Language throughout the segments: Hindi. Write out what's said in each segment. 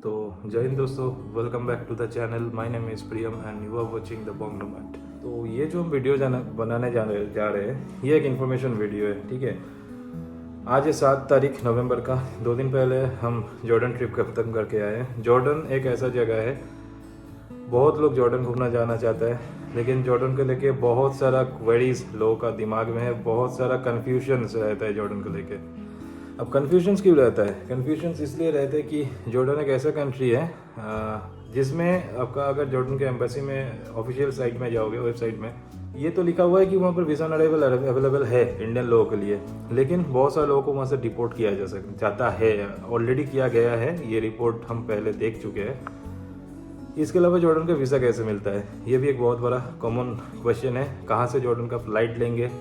तो जय हिंद दोस्तों, welcome back to the channel. My name is Priyam and you are watching the Bong nomad. तो ये जो हम वीडियो बनाने जा रहे हैं, ये एक इन्फॉर्मेशन वीडियो है। ठीक है, आज है 7 तारीख नवंबर का। 2 दिन पहले हम जॉर्डन ट्रिप खत्म करके आए हैं। जॉर्डन एक ऐसा जगह है, बहुत लोग जॉर्डन घूमना जाना चाहता है, लेकिन जॉर्डन को लेके बहुत सारा क्वेरीज लोगों का दिमाग में है, बहुत सारा कन्फ्यूजन रहता है जॉर्डन को लेके। अब कन्फ्यूजन्स क्यों रहता है? कन्फ्यूजन्स इसलिए रहते हैं कि जॉर्डन एक ऐसा कंट्री है जिसमें आपका अगर जॉर्डन के एम्बेसी में ऑफिशियल साइट में जाओगे, वेबसाइट में, ये तो लिखा हुआ है कि वहाँ पर वीज़ा अराइवल अवेलेबल है इंडियन लोगों के लिए, लेकिन बहुत सारे लोगों को वहाँ से डिपोर्ट किया जाता है, ऑलरेडी किया गया है। ये रिपोर्ट हम पहले देख चुके हैं। इसके अलावा जॉर्डन का वीज़ा कैसे मिलता है, ये भी एक बहुत बड़ा कॉमन क्वेश्चन है। कहाँ से जॉर्डन का फ़्लाइट लेंगे,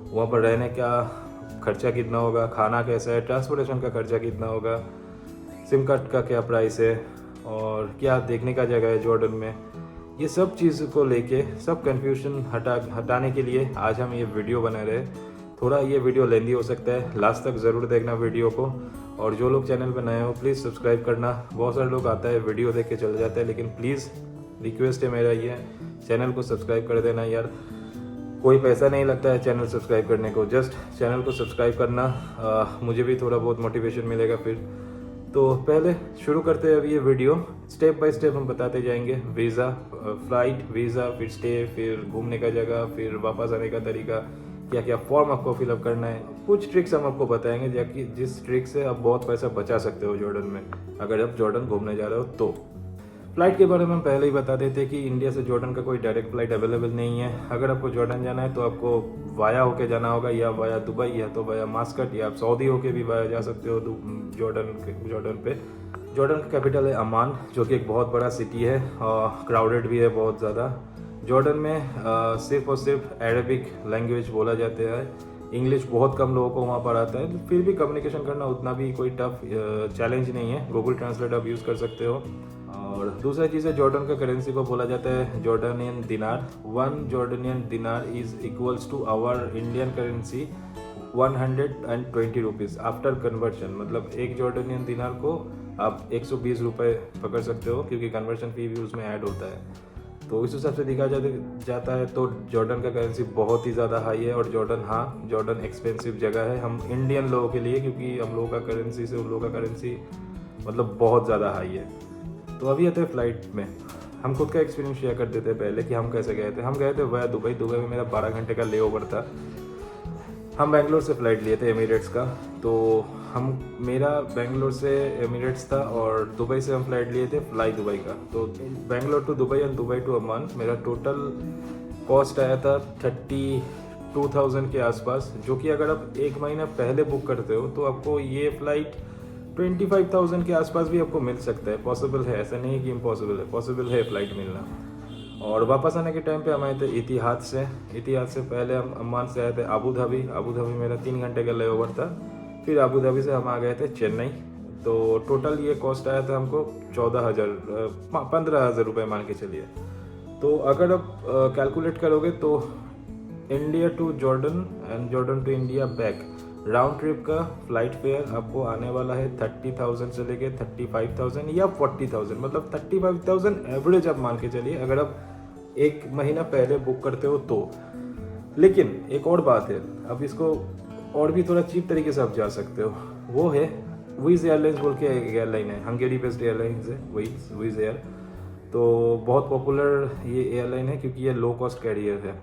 वहाँ पर रहने का खर्चा कितना होगा, खाना कैसा है, ट्रांसपोर्टेशन का खर्चा कितना होगा, सिम कार्ड का क्या प्राइस है, और क्या देखने का जगह है जॉर्डन में। ये सब चीज़ को लेके सब कन्फ्यूजन हटाने के लिए आज हम ये वीडियो बना रहे हैं। थोड़ा ये वीडियो लेंदी हो सकता है, लास्ट तक ज़रूर देखना वीडियो को। और जो लोग चैनल पर नए हो प्लीज़ सब्सक्राइब करना। बहुत सारे लोग आता है वीडियो देख के चले जाते हैं, लेकिन प्लीज़ रिक्वेस्ट है मेरा, ये चैनल को सब्सक्राइब कर देना यार। कोई पैसा नहीं लगता है चैनल सब्सक्राइब करने को, जस्ट चैनल को सब्सक्राइब करना, मुझे भी थोड़ा बहुत मोटिवेशन मिलेगा फिर। तो पहले शुरू करते हैं अब ये वीडियो। स्टेप बाय स्टेप हम बताते जाएंगे। वीज़ा, फ्लाइट, वीज़ा, फिर स्टे, फिर घूमने का जगह, फिर वापस आने का तरीका, क्या क्या फॉर्म आपको फिलअप करना है। कुछ ट्रिक्स हम आपको बताएंगे जाकि जिस ट्रिक से आप बहुत पैसा बचा सकते हो जॉर्डन में, अगर आप जॉर्डन घूमने जा रहे हो तो। फ़्लाइट के बारे में हम पहले ही बता देते कि इंडिया से जॉर्डन का कोई डायरेक्ट फ़्लाइट अवेलेबल नहीं है। अगर आपको जॉर्डन जाना है तो आपको वाया होके जाना होगा, या वाया दुबई, या तो वाया मास्कट, या आप सऊदी होके भी वाया जा सकते हो जॉर्डन पे। जॉर्डन का कैपिटल है अमान, जो कि एक बहुत बड़ा सिटी है और क्राउडेड भी है बहुत ज़्यादा। जॉर्डन में सिर्फ और सिर्फ अरबिक लैंग्वेज बोला जाता है। इंग्लिश बहुत कम लोगों को वहाँ पर आता है, फिर भी कम्युनिकेशन करना उतना भी कोई टफ चैलेंज नहीं है। गूगल ट्रांसलेट आप यूज़ कर सकते हो। और दूसरा चीज़ है, जॉर्डन का करेंसी को बोला जाता है जॉर्डनियन दिनार। 1 Jordanian dinar is equals to our Indian currency 120 rupees after conversion. मतलब एक जॉर्डनियन दिनार को आप 120 रुपये पकड़ सकते हो, क्योंकि कन्वर्शन फी भी उसमें ऐड होता है। तो उस हिसाब से देखा जाता है तो जॉर्डन का करेंसी बहुत ही ज़्यादा हाई है। और जॉर्डन एक्सपेंसिव जगह है हम इंडियन लोगों के लिए, क्योंकि हम लोगों का करेंसी से उन लोगों का करेंसी मतलब बहुत ज़्यादा हाई है। तो अभी आते हैं फ़्लाइट में। हम खुद का एक्सपीरियंस शेयर कर देते हैं पहले कि हम कैसे गए थे। हम गए थे वाया दुबई। दुबई में मेरा 12 घंटे का लेओवर था। हम बेंगलोर से फ़्लाइट लिए थे एमिरेट्स का। तो मेरा बेंगलोर से एमिरेट्स था और दुबई से हम फ्लाइट लिए थे फ्लाई दुबई का। तो Bangalore to Dubai and Dubai to Amman मेरा टोटल कॉस्ट आया था 32,000 के आसपास, जो कि अगर आप एक महीना पहले बुक करते हो तो आपको ये फ़्लाइट 25,000 के आसपास भी आपको मिल सकता है। पॉसिबल है, ऐसा नहीं है कि इम्पॉसिबल है, पॉसिबल है फ़्लाइट मिलना। और वापस आने के टाइम पे हम आए थे इतिहाद से पहले हम अम्मान से आए थे आबू धाबी मेरा 3 घंटे का लेओवर था। फिर आबू धाबी से हम आ गए थे चेन्नई। तो टोटल ये कॉस्ट आया था हमको 15,000 रुपये मान के चलिए। तो अगर आप कैलकुलेट करोगे तो India to Jordan and Jordan to India back round trip का फ्लाइट फेयर आपको आने वाला है 30,000 से लेके 35,000 या 40,000, मतलब 35,000 एवरेज आप मान के चलिए अगर आप एक महीना पहले बुक करते हो तो। लेकिन एक और बात है, अब इसको और भी थोड़ा चीप तरीके से आप जा सकते हो। वो है विज़ एयरलाइंस बोल के एक एयरलाइन है, हंगेरी बेस्ड एयरलाइंस है विज़ एयर। तो बहुत पॉपुलर ये एयरलाइन है क्योंकि ये लो कॉस्ट कैरियर है।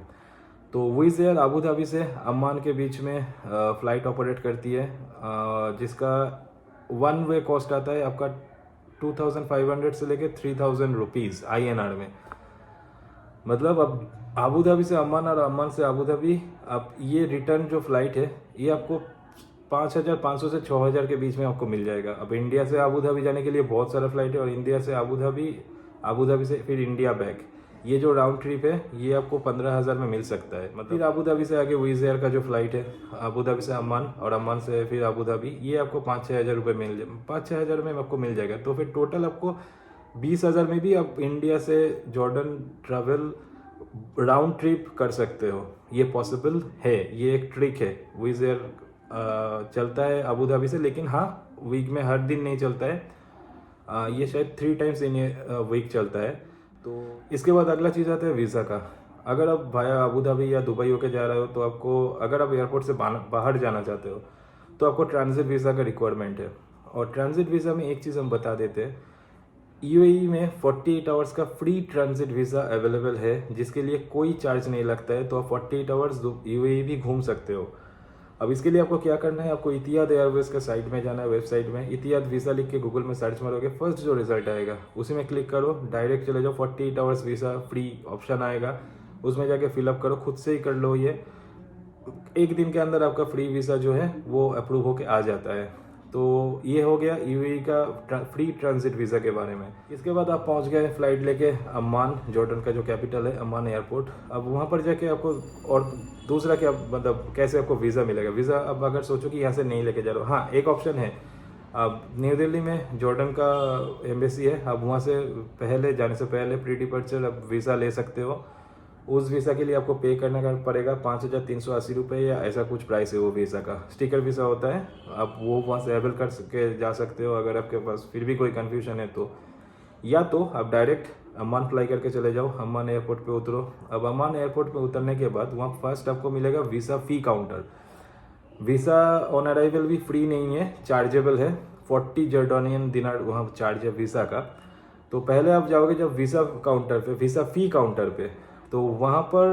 तो विज़ एयर आबू धाबी से अम्मान के बीच में फ़्लाइट ऑपरेट करती है, जिसका 1 वे कॉस्ट आता है आपका 2,500 से लेके 3,000 रुपीज़ INR में। मतलब अब आबू धाबी से अम्मान और अम्मान से आबू धाबी, अब ये रिटर्न जो फ़्लाइट है ये आपको 5,500 से 6,000 के बीच में आपको मिल जाएगा। अब इंडिया से आबू धाबी जाने के लिए बहुत सारा फ़्लाइट है, और इंडिया से आबू धाबी से फिर इंडिया बैक, ये जो राउंड ट्रिप है ये आपको 15,000 में मिल सकता है। मतलब फिर आबू धाबी से आगे विज़ एयर का जो फ्लाइट है आबू धाबी से अम्मान, और अम्मान से फिर आबू धाबी, ये आपको 5-6 हज़ार रुपये 5-6 हज़ार में आपको मिल जाएगा। तो फिर टोटल आपको 20,000 में भी आप इंडिया से जॉर्डन ट्रैवल राउंड ट्रिप कर सकते हो। ये पॉसिबल है, ये एक ट्रिक है। विज़ एयर चलता है आबू धाबी से, लेकिन हाँ वीक में हर दिन नहीं चलता है। ये शायद 3 टाइम्स इन वीक चलता है। तो इसके बाद अगला चीज़ आता है वीज़ा का। अगर आप भाया अबू धाबी या दुबई होके जा रहे हो तो आपको, अगर आप एयरपोर्ट से बाहर जाना चाहते हो तो आपको ट्रांजिट वीज़ा का रिक्वायरमेंट है। और ट्रांजिट वीज़ा में एक चीज़ हम बता देते हैं, यूएई में 48 आवर्स का फ्री ट्रांजिट वीज़ा अवेलेबल है, जिसके लिए कोई चार्ज नहीं लगता है। तो आप 48 आवर्स यूएई भी घूम सकते हो। अब इसके लिए आपको क्या करना है, आपको इतिहाद एयरवेज का साइट में जाना है। वेबसाइट में इतिहाद वीज़ा लिख के गूगल में सर्च मारोगे, फर्स्ट जो रिजल्ट आएगा उसी में क्लिक करो, डायरेक्ट चले जाओ। 48 आवर्स वीज़ा फ्री ऑप्शन आएगा, उसमें जाके फिलअप करो, खुद से ही कर लो। ये एक दिन के अंदर आपका फ्री वीज़ा जो है वो अप्रूव होके आ जाता है। तो ये हो गया यूएई का फ्री ट्रांजिट वीज़ा के बारे में। इसके बाद आप पहुंच गए फ्लाइट लेके अम्मान, जॉर्डन का जो कैपिटल है अम्मान एयरपोर्ट। अब वहां पर जाके आपको, और दूसरा क्या मतलब कैसे आपको वीज़ा मिलेगा। वीज़ा अब अगर सोचो कि यहाँ से नहीं लेके जा रहे हो, हाँ एक ऑप्शन है, अब न्यू दिल्ली में जॉर्डन का एम्बेसी है, आप वहाँ से पहले जाने से पहले प्री डिपार्चर आप वीज़ा ले सकते हो। उस वीज़ा के लिए आपको पे करना पड़ेगा 5,380 रुपये या ऐसा कुछ प्राइस है वो वीज़ा का। स्टिकर वीज़ा होता है, आप वो वहाँ से अवेल कर के जा सकते हो अगर आपके पास फिर भी कोई कन्फ्यूजन है तो। या तो आप डायरेक्ट अम्मान फ्लाई करके चले जाओ, अम्मान एयरपोर्ट पे उतरो। अब अम्मान एयरपोर्ट पे उतरने के बाद वहाँ फर्स्ट आपको मिलेगा visa fee counter. Visa on arrival भी फ्री नहीं है, चार्जेबल है। 40 जॉर्डानियन दिनार वहाँ चार्ज है वीज़ा का। तो पहले आप जाओगे जब वीज़ा काउंटर पे, वीज़ा फ़ी काउंटर पे, तो वहाँ पर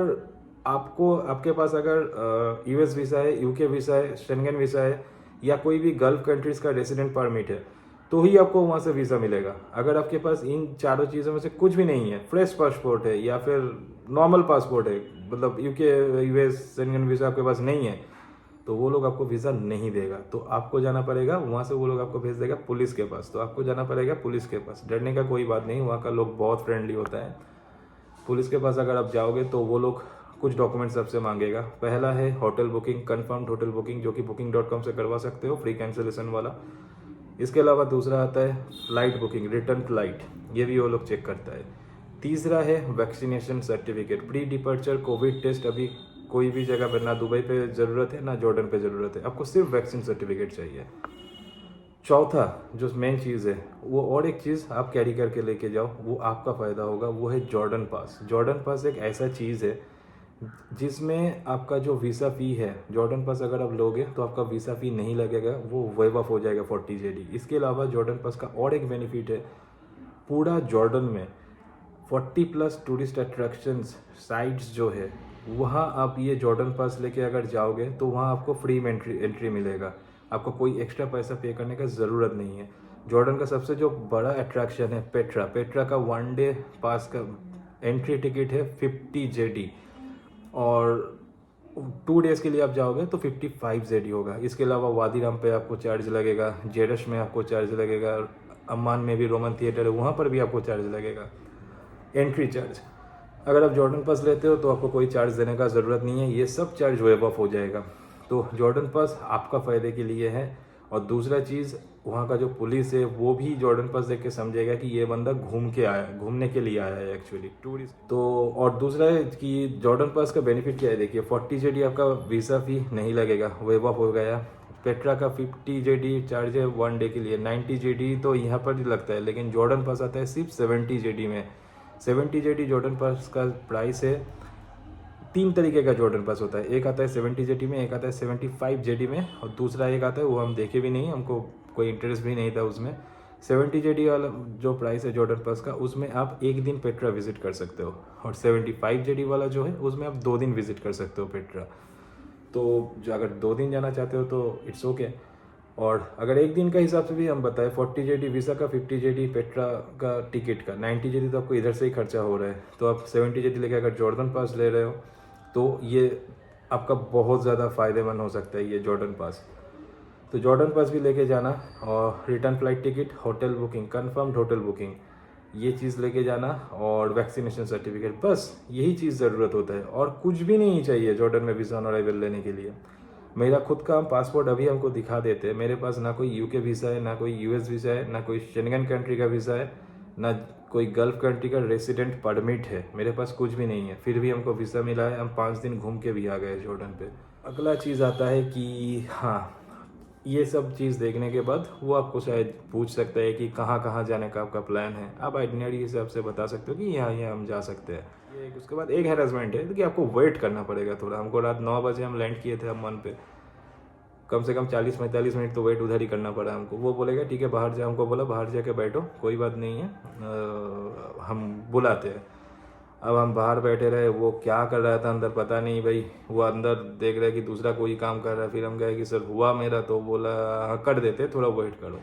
आपको, आपके पास अगर यूएस वीज़ा है, यूके वीज़ा है, शेंगन वीज़ा है या कोई भी गल्फ कंट्रीज़ का रेसिडेंट परमिट है तो ही आपको वहाँ से वीज़ा मिलेगा। अगर आपके पास इन चारों चीज़ों में से कुछ भी नहीं है, फ्रेश पासपोर्ट है या फिर नॉर्मल पासपोर्ट है, मतलब यूके यूएस शेंगन वीज़ा आपके पास नहीं है, तो वो लोग आपको वीज़ा नहीं देगा। तो आपको जाना पड़ेगा वहाँ से, वो लोग आपको भेज देगा पुलिस के पास। तो आपको जाना पड़ेगा पुलिस के पास। डरने का कोई बात नहीं, वहाँ का लोग बहुत फ्रेंडली होता है। पुलिस के पास अगर आप जाओगे तो वो लोग कुछ डॉक्यूमेंट्स आपसे मांगेगा। पहला है hotel booking, confirmed hotel booking, जो कि booking.com से करवा सकते हो, फ्री कैंसिलेशन वाला। इसके अलावा दूसरा आता है फ्लाइट बुकिंग, रिटर्न फ्लाइट, ये भी वो लोग चेक करता है। तीसरा है vaccination certificate, pre departure covid test. अभी कोई भी जगह पर ना दुबई पे ज़रूरत है ना जॉर्डन पे ज़रूरत है, आपको सिर्फ वैक्सीन सर्टिफिकेट चाहिए। चौथा जो मेन चीज़ है वो, और एक चीज़ आप कैरी करके लेके जाओ, वो आपका फ़ायदा होगा, वो है जॉर्डन पास। जॉर्डन पास एक ऐसा चीज़ है जिसमें आपका जो वीज़ा फ़ी है, जॉर्डन पास अगर आप लोगे तो आपका वीज़ा फ़ी नहीं लगेगा, वो वेव ऑफ हो जाएगा 40 जेडी। इसके अलावा जॉर्डन पास का और एक बेनिफिट है, पूरा जॉर्डन में 40+ टूरिस्ट अट्रैक्शंस साइट्स जो है, वहाँ आप ये जॉर्डन पास लेके अगर जाओगे तो वहाँ आपको फ्री में एंट्री मिलेगा। आपको कोई एक्स्ट्रा पैसा पे करने का ज़रूरत नहीं है। जॉर्डन का सबसे जो बड़ा अट्रैक्शन है पेट्रा, पेट्रा का 1 डे पास का एंट्री टिकट है 50 जेडी, और 2 डेज़ के लिए आप जाओगे तो 55 जेडी होगा। इसके अलावा वादी राम पे आपको चार्ज लगेगा, जेरश में आपको चार्ज लगेगा, अम्मान में भी रोमन थिएटर है वहाँ पर भी आपको चार्ज लगेगा, एंट्री चार्ज। अगर आप जॉर्डन पास लेते हो तो आपको कोई चार्ज देने का ज़रूरत नहीं है, ये सब चार्ज वेव ऑफ हो जाएगा। तो जॉर्डन पास आपका फ़ायदे के लिए है। और दूसरा चीज़, वहाँ का जो पुलिस है वो भी जॉर्डन पास देख के समझेगा कि ये बंदा घूमने के लिए आया है एक्चुअली, टूरिस्ट। तो और दूसरा है कि जॉर्डन पास का बेनिफिट क्या है, देखिए 40 जेडी आपका वीज़ा फ़ी नहीं लगेगा, वेव ऑफ हो गया। पेट्रा का 50 जेडी चार्ज है 1 डे के लिए, 90 जेडी तो यहाँ पर ही लगता है, लेकिन जॉर्डन पास आता है सिर्फ 70 जेडी में। 70 जेडी जॉर्डन पास का प्राइस है। 3 तरीके का जॉर्डन पास होता है, एक आता है 70 जेडी में, एक आता है 75 जेडी में, और दूसरा एक आता है वो हम देखे भी नहीं, हमको कोई इंटरेस्ट भी नहीं था उसमें। 70 जेडी वाला जो प्राइस है जॉर्डन पास का, उसमें आप एक दिन पेट्रा विजिट कर सकते हो, और 75 जेडी वाला जो है उसमें आप 2 दिन विजिट कर सकते हो पेट्रा। तो जो अगर 2 दिन जाना चाहते हो तो इट्स ओके। और अगर एक दिन का हिसाब से भी हम बताएं, 40 जेडी वीज़ा का, 50 जेडी पेट्रा का टिकट का, 90 जेडी तो आपको इधर से ही खर्चा हो रहा है। तो आप 70 जेडी लेके अगर जॉर्डन पास ले रहे हो तो ये आपका बहुत ज़्यादा फ़ायदेमंद हो सकता है ये जॉर्डन पास। तो जॉर्डन पास भी लेके जाना, और return flight ticket, hotel booking, confirmed hotel booking, ये चीज़ लेके जाना, और वैक्सीनेशन सर्टिफिकेट, बस यही चीज़ ज़रूरत होता है, और कुछ भी नहीं चाहिए जॉर्डन में वीज़ा ऑन अराइवल लेने के लिए। मेरा खुद का पासपोर्ट अभी हमको दिखा देते हैं, मेरे पास ना कोई यूके वीज़ा है, ना कोई यूएस वीज़ा है, ना कोई शेंगन कंट्री का वीज़ा है, ना कोई गल्फ कंट्री का रेसिडेंट परमिट है, मेरे पास कुछ भी नहीं है। फिर भी हमको वीज़ा मिला है, हम 5 दिन घूम के भी आ गए जॉर्डन पे। अगला चीज़ आता है कि हाँ, ये सब चीज़ देखने के बाद वो आपको शायद पूछ सकता है कि कहाँ कहाँ जाने का आपका प्लान है। आप आइटनरी हिसाब से बता सकते हो कि यहाँ यहाँ हम जा सकते हैं। ये उसके बाद एक हैरेसमेंट है कि आपको वेट करना पड़ेगा थोड़ा। हमको रात 9 बजे हम लैंड किए थे अम्मान पे, कम से कम 40-45 मिनट तो वेट उधर ही करना पड़ा हमको। वो बोलेगा ठीक है बाहर जा, हमको बोला बाहर जाके बैठो, कोई बात नहीं है, हम बुलाते हैं। अब हम बाहर बैठे रहे, वो क्या कर रहा था अंदर पता नहीं भाई। वो अंदर देख रहा है कि दूसरा कोई काम कर रहा है। फिर हम कहे कि सर हुआ मेरा, तो बोला हाँ कर देते, थोड़ा वेट करो।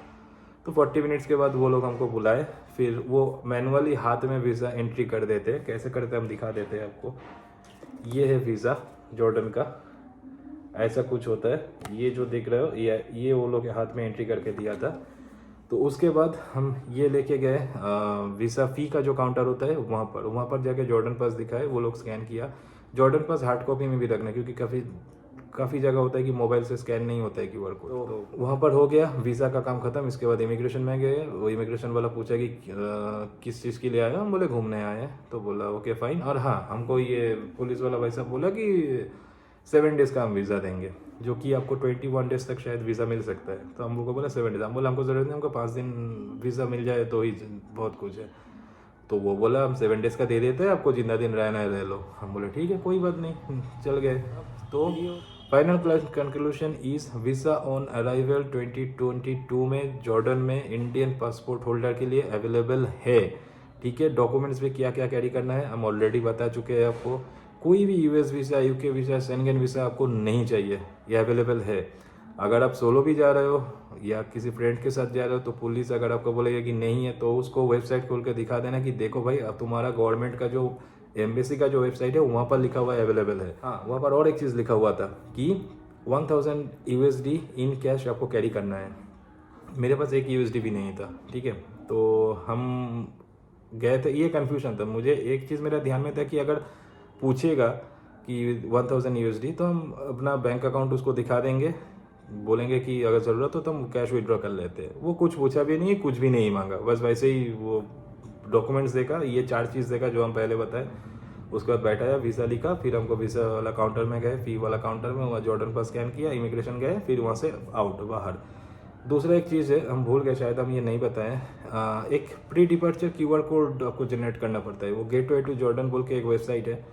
तो 40 मिनट्स के बाद वो लोग हमको बुलाए। फिर वो मैनुअली हाथ में वीज़ा एंट्री कर देते। कैसे करते हम दिखा देते हैं आपको। ये है वीज़ा जॉर्डन का, ऐसा कुछ होता है। ये जो देख रहे हो ये वो लोग के हाथ में एंट्री करके दिया था। तो उसके बाद हम ये लेके गए वीज़ा फ़ी का जो काउंटर होता है वहाँ पर जाके जॉर्डन पास दिखाए, वो लोग स्कैन किया। जॉर्डन पास हार्ड कॉपी में भी रखना, क्योंकि काफ़ी जगह होता है कि मोबाइल से स्कैन नहीं होता है QR कोड। तो वहाँ पर हो गया वीज़ा का काम ख़त्म। इसके बाद इमिग्रेशन में गए। वो इमिग्रेशन वाला पूछा कि किस चीज़ के लिए आए हो। हम बोले घूमने आए हैं। तो बोला ओके फ़ाइन। और हाँ, हमको ये पुलिस वाला भाई साहब बोला कि 7 डेज़ का हम वीज़ा देंगे, जो कि आपको 21 डेज़ तक शायद वीज़ा मिल सकता है। तो हम लोग को बोला 7 डेज़। हम बोला हमको ज़रूरत नहीं, हमको 5 दिन वीज़ा मिल जाए तो ही बहुत कुछ है। तो वो बोला हम 7 डेज़ का दे देते हैं, आपको जितना दिन रहना है रह लो। हम बोले ठीक है कोई बात नहीं, चल गए। तो final conclusion is visa on arrival 2022 में जॉर्डन में इंडियन पासपोर्ट होल्डर के लिए अवेलेबल है। ठीक है, डॉक्यूमेंट्स में क्या क्या कैरी करना है हम ऑलरेडी बता चुके हैं आपको। कोई भी US visa, UK visa, Schengen visa आपको नहीं चाहिए, ये अवेलेबल है। अगर आप सोलो भी जा रहे हो या किसी फ्रेंड के साथ जा रहे हो, तो पुलिस अगर आपको बोलेगा कि नहीं है, तो उसको वेबसाइट खोल कर दिखा देना कि देखो भाई अब तुम्हारा गवर्नमेंट का जो एम्बेसी का जो वेबसाइट है वहाँ पर लिखा हुआ है अवेलेबल है। हाँ, वहाँ पर और एक चीज़ लिखा हुआ था कि 1000 USD इन कैश आपको कैरी करना है। मेरे पास एक USD भी नहीं था। ठीक है, तो हम गए थे, ये कन्फ्यूजन था मुझे। एक चीज़ मेरा ध्यान में था कि अगर पूछेगा कि 1000 USD, तो हम अपना बैंक अकाउंट उसको दिखा देंगे, बोलेंगे कि अगर ज़रूरत हो तो हम कैश विड्रॉ कर लेते हैं। वो कुछ पूछा भी नहीं, कुछ भी नहीं मांगा, बस वैसे ही वो डॉक्यूमेंट्स देखा, ये 4 चीज़ देखा जो हम पहले बताए। उसके बाद बैठाया, वीज़ा लिखा, फिर हमको वीज़ा वाला काउंटर में गए, फ़ी वाला काउंटर में, वहाँ जॉर्डन पर स्कैन किया, इमिग्रेशन गए, फिर वहाँ से आउट बाहर। दूसरा एक चीज़ है, हम भूल गए शायद, हम ये नहीं बताएं, एक प्री डिपार्चर QR कोड आपको जनरेट करना पड़ता है। वो गेटवे टू जॉर्डन बोल के एक वेबसाइट है,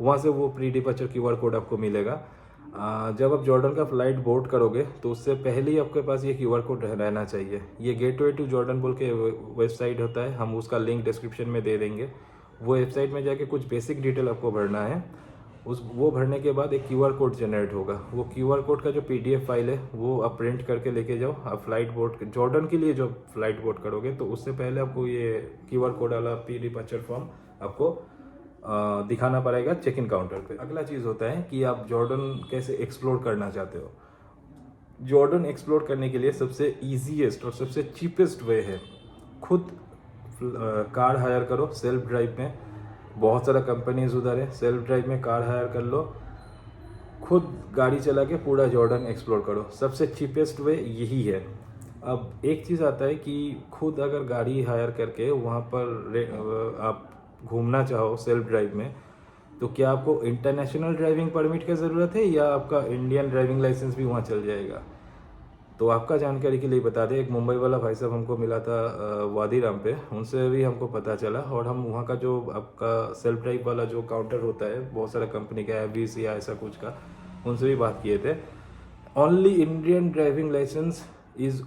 वहाँ से वो प्री डिपार्चर QR कोड आपको मिलेगा। जब आप जॉर्डन का फ्लाइट बोर्ड करोगे तो उससे पहले ही आपके पास ये QR कोड रहना चाहिए। ये गेटवे टू जॉर्डन बोल के वेबसाइट होता है, हम उसका लिंक डिस्क्रिप्शन में दे देंगे। वो वेबसाइट में जाके कुछ बेसिक डिटेल आपको भरना है। वो भरने के बाद एक QR कोड जनरेट होगा। वो QR कोड का जो PDF फाइल है वो आप प्रिंट करके लेके जाओ। आप फ्लाइट बोर्ड जॉर्डन के लिए जो फ्लाइट बोर्ड करोगे तो उससे पहले आपको ये QR कोड वाला प्री डिपार्चर फॉर्म आपको दिखाना पड़ेगा चेक इन काउंटर पे। अगला चीज़ होता है कि आप जॉर्डन कैसे एक्सप्लोर करना चाहते हो। जॉर्डन एक्सप्लोर करने के लिए सबसे ईजीएस्ट और सबसे चीपेस्ट वे है खुद कार हायर करो सेल्फ ड्राइव में। बहुत सारा कंपनीज उधर है, सेल्फ ड्राइव में कार हायर कर लो, खुद गाड़ी चला के पूरा जॉर्डन एक्सप्लोर करो। सबसे चीपेस्ट वे यही है। अब एक चीज़ आता है कि खुद अगर गाड़ी हायर करके वहाँ पर आप घूमना चाहो सेल्फ ड्राइव में, तो क्या आपको इंटरनेशनल ड्राइविंग परमिट की ज़रूरत है या आपका इंडियन ड्राइविंग लाइसेंस भी वहाँ चल जाएगा? तो आपका जानकारी के लिए बता दें, एक मुंबई वाला भाई साहब हमको मिला था वादी राम पे, उनसे भी हमको पता चला। और हम वहाँ का जो आपका सेल्फ ड्राइव वाला जो काउंटर होता है, बहुत सारा कंपनी का है, VC या ऐसा कुछ का, उनसे भी बात किए थे। Only Indian driving licence is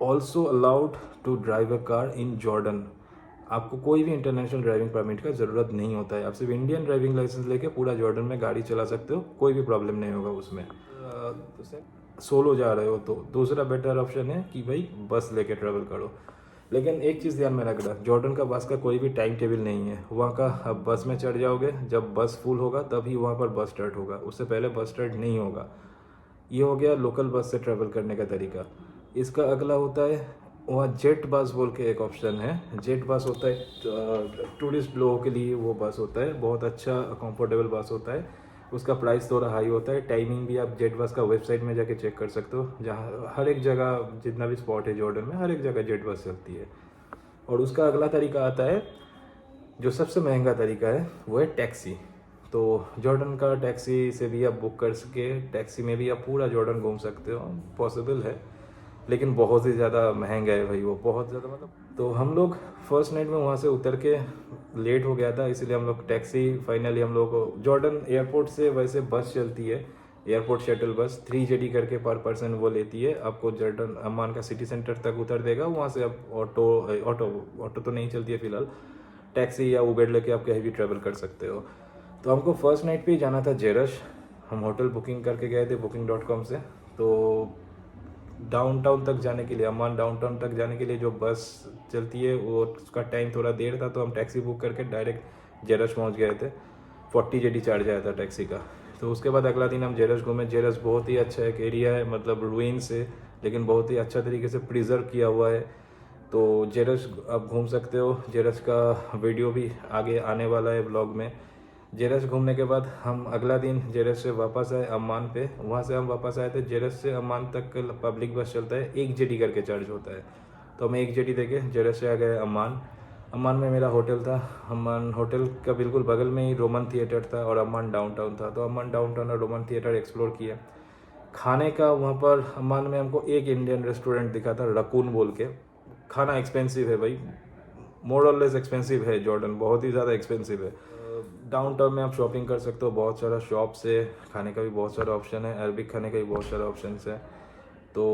also allowed to drive a car in Jordan. आपको कोई भी इंटरनेशनल ड्राइविंग परमिट का ज़रूरत नहीं होता है। आप सिर्फ इंडियन ड्राइविंग लाइसेंस लेके पूरा जॉर्डन में गाड़ी चला सकते हो, कोई भी प्रॉब्लम नहीं होगा उसमें। सोलो जा रहे हो तो दूसरा बेटर ऑप्शन है कि भाई बस लेके ट्रैवल करो। लेकिन एक चीज़ ध्यान में रखना, जॉर्डन का बस का कोई भी टाइम टेबल नहीं है। वहाँ का आप बस में चढ़ जाओगे, जब बस फुल होगा तभी वहाँ पर बस स्टार्ट होगा, उससे पहले बस स्टार्ट नहीं होगा। ये हो गया लोकल बस से ट्रैवल करने का तरीका। इसका अगला होता है वहाँ जेट बस बोल के एक ऑप्शन है। जेट बस होता है टूरिस्ट लोगों के लिए, वो बस होता है बहुत अच्छा कंफर्टेबल बस होता है। उसका प्राइस थोड़ा हाई होता है। टाइमिंग भी आप जेट बस का वेबसाइट में जाके चेक कर सकते हो, जहाँ हर एक जगह जितना भी स्पॉट है जॉर्डन में हर एक जगह जेट बस चलती है। और उसका अगला तरीका आता है जो सबसे महंगा तरीका है, वो है टैक्सी। तो जॉर्डन का टैक्सी से भी आप बुक कर सके, टैक्सी में भी आप पूरा जॉर्डन घूम सकते हो, पॉसिबल है। लेकिन बहुत ही ज़्यादा महंगा है भाई, वो बहुत ज़्यादा मतलब। तो हम लोग फर्स्ट नाइट में वहाँ से उतर के लेट हो गया था, इसलिए हम लोग टैक्सी फाइनली हम लोग को जॉर्डन एयरपोर्ट से वैसे बस चलती है, एयरपोर्ट शटल बस 3 जेडी करके पर पर्सन वो लेती है, आपको जॉर्डन अम्मान का सिटी सेंटर तक उतर देगा। वहाँ से आप ऑटो ऑटो ऑटो तो नहीं चलती है फिलहाल, टैक्सी या उबेर लेके आप कहीं भी ट्रैवल कर सकते हो। तो हमको फर्स्ट नाइट पे ही जाना था जेरश, हम होटल बुकिंग करके गए थे booking.com से। तो डाउनटाउन तक जाने के लिए, अम्मान डाउनटाउन तक जाने के लिए जो बस चलती है वो उसका टाइम थोड़ा देर था, तो हम टैक्सी बुक करके डायरेक्ट जेरश पहुंच गए थे। 40 जेडी चार्ज आया था टैक्सी का। तो उसके बाद अगला दिन हम जेरश घूमे। जेरश बहुत ही अच्छा एक एरिया है, मतलब रूइंस है लेकिन बहुत ही अच्छा तरीके से प्रिजर्व किया हुआ है। तो जेरश आप घूम सकते हो, जेरश का वीडियो भी आगे आने वाला है ब्लॉग में। जेरश घूमने के बाद हम अगला दिन जेरश से वापस आए अम्मान पे। वहाँ से हम वापस आए थे, जेरश से अम्मान तक पब्लिक बस चलता है, 1 जेडी करके चार्ज होता है। तो हम 1 जेडी देके जेरश से आ गए अम्मान। अम्मान में मेरा होटल था, अम्मान होटल का बिल्कुल बगल में ही रोमन थिएटर था और अम्मान डाउनटाउन था। तो अम्मान डाउनटाउन और रोमन थिएटर एक्सप्लोर किया। खाने का वहाँ पर अम्मान में हमको एक इंडियन रेस्टोरेंट दिखा था, रकून बोल के। खाना एक्सपेंसिव है भाई, मोर और लेस एक्सपेंसिव है, जॉर्डन बहुत ही ज़्यादा एक्सपेंसिव है। डाउनटाउन में आप शॉपिंग कर सकते हो, बहुत सारा शॉप्स है, खाने का भी बहुत सारा ऑप्शन है, अरबिक खाने का भी बहुत सारा ऑप्शन है। तो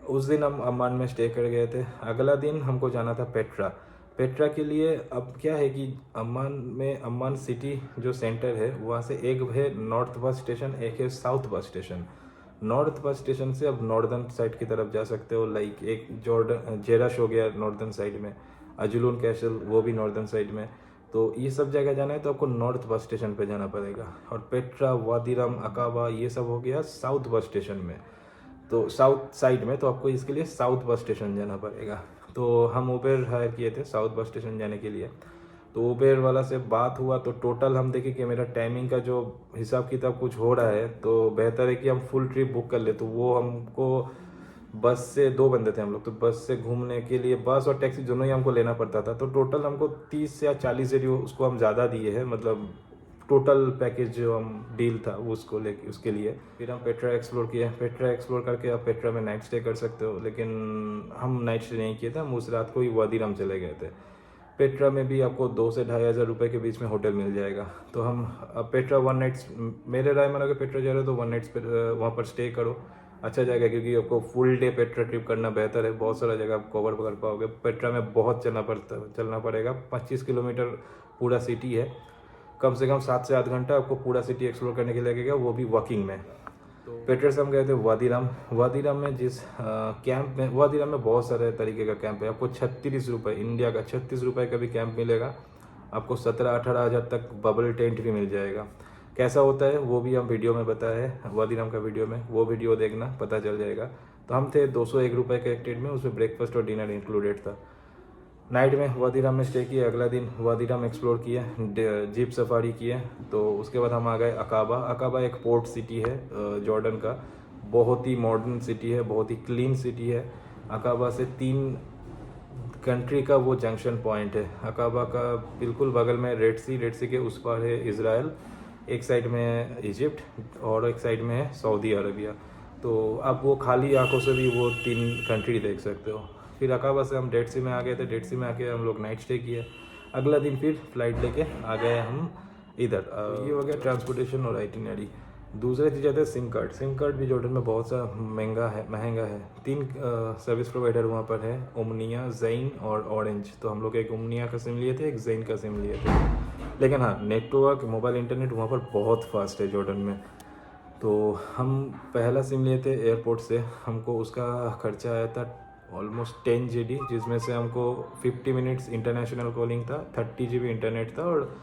उस दिन हम अम्मान में स्टे कर गए थे। अगला दिन हमको जाना था पेट्रा। पेट्रा के लिए अब क्या है कि अम्मान में, अम्मान सिटी जो सेंटर है वहाँ से एक है नॉर्थ बस स्टेशन, एक है south bus station. North bus station से अब नॉर्दर्न साइड की तरफ जा सकते हो, लाइक एक जॉर्डन जेरश हो गया नॉर्दर्न साइड में, अजुलून कैसल वो भी नॉर्दर्न साइड में। तो ये सब जगह जाना है तो आपको नॉर्थ बस स्टेशन पे जाना पड़ेगा। और पेट्रा, वादिरम, अकाबा ये सब हो गया साउथ बस स्टेशन में, तो साउथ साइड में। तो आपको इसके लिए साउथ बस स्टेशन जाना पड़ेगा। तो हम उबेर हायर किए थे साउथ बस स्टेशन जाने के लिए। तो उबेर वाला से बात हुआ तो टोटल हम देखे कि मेरा टाइमिंग का जो हिसाब किताब कुछ हो रहा है, तो बेहतर है कि हम फुल ट्रिप बुक कर ले। तो वो हमको बस से, 2 बंदे थे हम लोग, तो बस से घूमने के लिए बस और टैक्सी दोनों ही हमको लेना पड़ता था। तो टोटल हमको 30 या 40 जो उसको हम ज़्यादा दिए हैं, मतलब टोटल पैकेज जो हम डील था वो उसको लेके, उसके लिए फिर हम पेट्रा एक्सप्लोर किए। पेट्रा एक्सप्लोर करके आप पेट्रा में नाइट स्टे कर सकते हो, लेकिन हम नाइट स्टे नहीं किए थे, हम उस रात को ही वादिरम चले गए थे। पेट्रा में भी आपको 2 से 2,500 रुपये के बीच में होटल मिल जाएगा। तो हम पेट्रा 1 नाइट, मेरे राय में अगर पेट्रा जा रहे हो तो 1 नाइट वहाँ पर स्टे करो, अच्छा जाएगा, क्योंकि आपको फुल डे पेट्रा ट्रिप करना बेहतर है, बहुत सारा जगह आप कवर कर पाओगे। पेट्रा में बहुत चलना पड़ेगा, 25 किलोमीटर पूरा सिटी है, कम से कम 7 से 8 घंटा आपको पूरा सिटी एक्सप्लोर करने के लिए लगेगा, वो भी वॉकिंग में। तो पेट्रा से हम गए थे वादिरम। वादिरम में जिस कैंप में, वादिरम में बहुत सारे तरीके का कैंप है। आपको 36 रुपये, इंडिया का 36 रुपये का भी कैंप मिलेगा, आपको 17-18 हज़ार तक बबल टेंट भी मिल जाएगा। कैसा होता है वो भी हम वीडियो में बताया है, वादिरम का वीडियो में, वो वीडियो देखना पता चल जाएगा। तो हम थे 201 रुपये के टेंट में, उसमें ब्रेकफास्ट और डिनर इंक्लूडेड था। नाइट में वादिरम में स्टे किए, अगला दिन वादिरम एक्सप्लोर किए, जीप सफारी किए। तो उसके बाद हम आ गए अकाबा। अकाबा एक पोर्ट सिटी है जॉर्डन का, बहुत ही मॉडर्न सिटी है, बहुत ही क्लीन सिटी है। अकाबा से 3 कंट्री का वो जंक्शन पॉइंट है। अकाबा का बिल्कुल बगल में रेड सी के उस पार है इज़राइल, एक साइड में है इजिप्ट और एक साइड में है सऊदी अरबिया। तो आप वो खाली आंखों से भी वो 3 कंट्री देख सकते हो। फिर अकाबा से हम डेड सी में आ गए थे, डेड सी में आके हम लोग नाइट स्टे किए। अगला दिन फिर फ्लाइट लेके आ गए हम इधर। ये हो गया ट्रांसपोर्टेशन और आइटिनरी। दूसरी चीज़ आते हैं सिम कार्ड। सिम कार्ड भी जॉर्डन में बहुत सा महंगा है। 3 सर्विस प्रोवाइडर वहाँ पर है, ओमनिया, ज़ेन और ऑरेंज। तो हम लोग एक ओमनिया का सिम लिए थे, एक ज़ेन का सिम लिए थे। लेकिन हाँ, नेटवर्क, मोबाइल इंटरनेट वहाँ पर बहुत फास्ट है जॉर्डन में। तो हम पहला सिम लिए थे एयरपोर्ट से, हमको उसका खर्चा आया था ऑलमोस्ट 10 जेडी, जिसमें से हमको 50 मिनट्स इंटरनेशनल कॉलिंग था, 30 GB इंटरनेट था और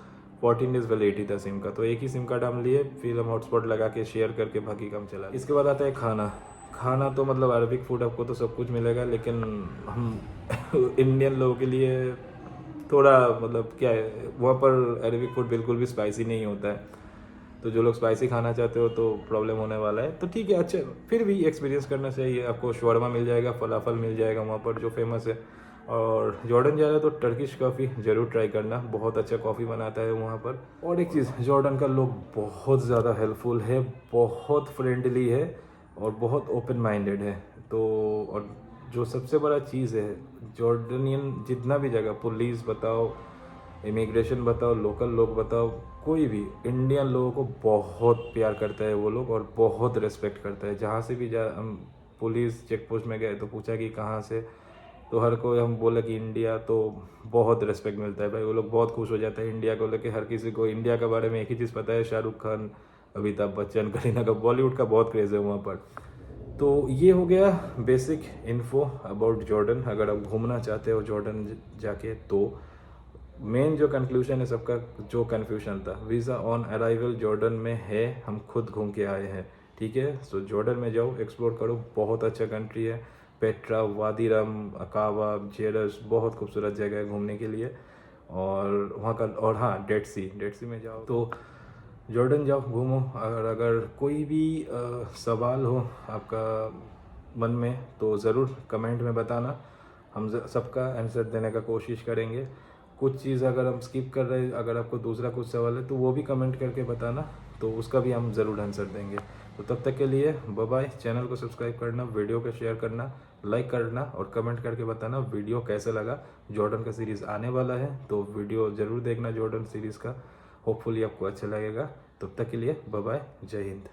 14 डेज वैलिडिटी था सिम का। तो एक ही सिम कार्ड हम लिए, फिर हम हॉटस्पॉट लगा के शेयर करके बाकी काम चला। इसके बाद आता है खाना तो मतलब अरबिक फूड आपको तो सब कुछ मिलेगा, लेकिन हम इंडियन लोगों के लिए थोड़ा मतलब क्या है, वहाँ पर अरबिक फूड बिल्कुल भी स्पाइसी नहीं होता है। तो जो लोग स्पाइसी खाना चाहते हो तो प्रॉब्लम होने वाला है। तो ठीक है, अच्छा फिर भी एक्सपीरियंस करना चाहिए। आपको शवरमा मिल जाएगा, फलाफल मिल जाएगा वहाँ पर जो फेमस है। और जॉर्डन जा रहे हो तो टर्किश कॉफ़ी ज़रूर ट्राई करना, बहुत अच्छा कॉफ़ी बनाता है वहाँ पर। और एक चीज़, जॉर्डन का लोग बहुत ज़्यादा हेल्पफुल है, बहुत फ्रेंडली है। और बहुत ओपन माइंडेड है। तो और जो सबसे बड़ा चीज़ है, जॉर्डनियन जितना भी जगह, पुलिस बताओ, इमिग्रेशन बताओ, लोकल लोग बताओ, कोई भी इंडियन लोगों को बहुत प्यार करता है वो लोग, और बहुत रिस्पेक्ट करता है। जहाँ से भी हम पुलिस चेक पोस्ट में गए तो पूछा कि कहाँ से, तो हर कोई हम बोले कि इंडिया, तो बहुत रिस्पेक्ट मिलता है भाई। वो लोग बहुत खुश हो जाते हैं इंडिया को लेके। हर किसी को इंडिया के बारे में एक ही चीज़ पता है, शाहरुख खान, अमिताभ बच्चन, करीना का, बॉलीवुड का बहुत क्रेज़ है वहाँ पर। तो ये हो गया बेसिक इन्फो अबाउट जॉर्डन। अगर आप घूमना चाहते हो जॉर्डन जाके, तो मेन जो कंक्लूजन है सबका, जो कन्फ्यूजन था, वीज़ा ऑन अराइवल जॉर्डन में है, हम खुद घूम के आए हैं, ठीक है। सो जॉर्डन में जाओ, एक्सप्लोर करो, बहुत अच्छा कंट्री है। पेट्रा, वादी रम, अकाबा, जेरस, बहुत खूबसूरत जगह है घूमने के लिए। और वहाँ का, और हाँ, डेड सी में जाओ तो जॉर्डन जाओ, घूमो। अगर कोई भी सवाल हो आपका मन में तो ज़रूर कमेंट में बताना, हम सबका आंसर देने का कोशिश करेंगे। कुछ चीज़ अगर हम स्किप कर रहे हैं, अगर आपको दूसरा कुछ सवाल है तो वो भी कमेंट करके बताना, तो उसका भी हम ज़रूर आंसर देंगे। तो तब तक के लिए बाय बाय। चैनल को सब्सक्राइब करना, वीडियो को शेयर करना, लाइक करना, और कमेंट करके बताना वीडियो कैसे लगा। जॉर्डन का सीरीज़ आने वाला है, तो वीडियो ज़रूर देखना जॉर्डन सीरीज़ का, होपफुली आपको अच्छा लगेगा। तब तक के लिए बाय बाय, जय हिंद।